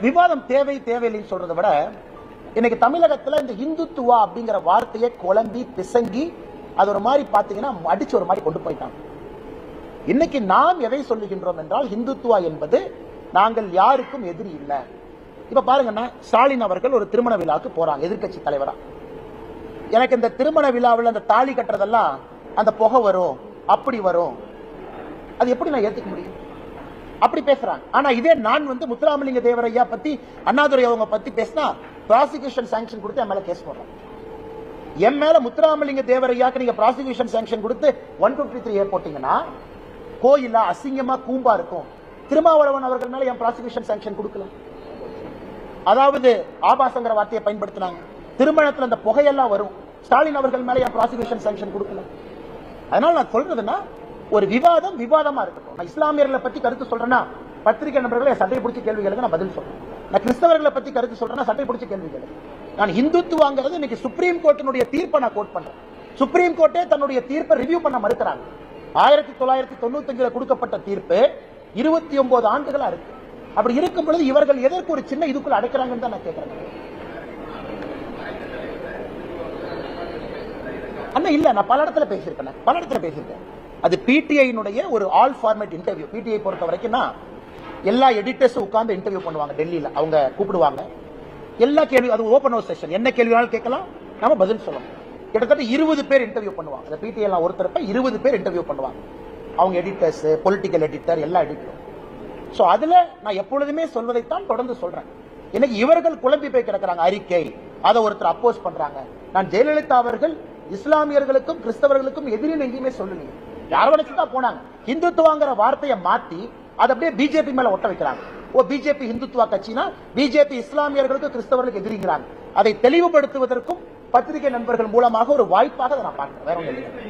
விவாதம் தேவை தேவையில்லைன்னு சொல்றதை விட இன்னைக்கு தமிழகத்துல இந்த இந்துத்துவா அப்படிங்கிற வார்த்தையை குழம்பி பிசங்கி அது ஒரு மாதிரி பாத்தீங்கன்னா அடிச்சு ஒரு மாதிரி கொண்டு போயிட்டாங்க. இன்னைக்கு நாம் எதை சொல்லுகின்றோம் என்றால் இந்துத்துவா என்பது நாங்கள் யாருக்கும் எதிரி இல்லை. இப்ப பாருங்கன்னா ஸ்டாலின் அவர்கள் ஒரு திருமண விழாவுக்கு போறாங்க எதிர்கட்சி தலைவரா. எனக்கு இந்த திருமண விழாவில் அந்த தாலி கட்டுறதெல்லாம் அந்த புகை வரும் அப்படி வரும், அது எப்படி நான் ஏத்துக்க முடியும்? அப்படி பேசுறாங்க. ஆனா இதே நான் முத்துராமலிங்க தேவரையா பத்தி அண்ணாதுரை அவங்க பத்தி பேசினா ப்ராசிக்யூஷன் சாங்ஷன் கொடுத்து என் மேல கேஸ் போடுறேன். என் மேல முத்துராமலிங்க தேவரையாக்கு நீங்க ப்ராசிக்யூஷன் சாங்ஷன் கொடுத்து 153A போட்டீங்கன்னா கோயிலா அசிங்கமா கூம்பா இருக்கும். திருமாவளவன் அவர்கள் மேல என் ப்ராசிக்யூஷன் சாங்ஷன் கொடுக்கல. அதாவது ஆபாசங்கிற வார்த்தையை பயன்படுத்தினாங்க. திருமணத்துல அந்த புகையெல்லாம் வரும். ஸ்டாலின் அவர்கள் மேல என் ப்ராசிக்யூஷன் சாங்ஷன் கொடுக்கல. அதனால நான் சொல்றதுன்னா ஒரு விவாதம் விவாதமா இருக்கட்டும். நான் இஸ்லாமியர்களை பத்தி கருத்து சொல்றேன்னா பத்திரிகை நண்பர்களை சட்டை பிடிச்ச கேள்விகளுக்கு நான் பதில் சொல்றேன். நான் கிறிஸ்தவர்களை பத்தி கருத்து சொல்றேன்னா சட்டை பிடிச்ச கேள்விகள். நான் இந்துத்துவாங்கிறது இன்னைக்கு சுப்ரீம் கோர்ட்டினுடைய தீர்ப்பை நான் கோட் பண்றேன். சுப்ரீம் கோர்ட்டே தன்னுடைய தீர்ப்பை ரிவ்யூ பண்ண மறுக்கிறாங்க. 1995 கொடுக்கப்பட்ட தீர்ப்பு 29 ஆண்டுகளா இருக்கு. அப்படி இருக்கும் பொழுது இவர்கள் எதற்கு ஒரு சின்ன இதுக்குள்ள அடைக்கிறாங்கன்னு தான் நான் கேட்கிறேன். அண்ணா இல்ல, நான் பல இடத்துல பேசியிருக்கேன். அது பிடிஐனுடைய ஒரு ஆல் ஃபார்மேட் இன்டர்வியூ. பிடிஐ பொறுத்த வரைக்கும் எல்லா எடிட்டர்ஸும் உட்கார்ந்து இன்டர்வியூ பண்ணுவாங்க. டெல்லியில அவங்க கூப்பிடுவாங்க. எல்லா கேள்வி அது ஓபன் ஹவுஸ் செஷன். என்ன கேள்வினாலும் கேட்கலாம், நாம பதில் சொல்லணும். கிட்டத்தட்ட 20 பேர் இன்டர்வியூ பண்ணுவாங்க. அந்த பிடிஐ எல்லாம் ஒருத்தரப்ப 20 பேர் இன்டர்வியூ பண்ணுவாங்க. அவங்க எடிட்டர்ஸ், பொலிட்டிக்கல் எடிட்டர், எல்லா எடிட்டரும். சோ அதுல நான் எப்பொழுதுமே சொல்வதைத்தான் தொடர்ந்து சொல்றேன். எனக்கு இவர்கள் குழம்பி போய் கிடக்குறாங்க அறிக்கை, அதை ஒருத்தர் அப்போஸ் பண்றாங்க. நான் ஜெயலலிதா அவர்கள் இஸ்லாமியர்களுக்கும் கிறிஸ்தவர்களுக்கும் எதிரின்னு எங்கேயுமே சொல்லலைங்க. யார வச்சுதான் போனாங்க. இந்துத்துவாங்கிற வார்த்தையை மாத்தி அதை அப்படியே பிஜேபி மேல ஒட்ட வைக்கிறாங்க. ஓ பிஜேபி இந்துத்துவா கட்சினா பிஜேபி இஸ்லாமியர்களுக்கு கிறிஸ்தவர்களுக்கு எதிரிங்கிறாங்க. அதை தெளிவுபடுத்துவதற்கும் பத்திரிகை நண்பர்கள் மூலமாக ஒரு வாய்ப்பாக நான் பார்க்கிறேன். வேற ஒன்றும் இல்லை.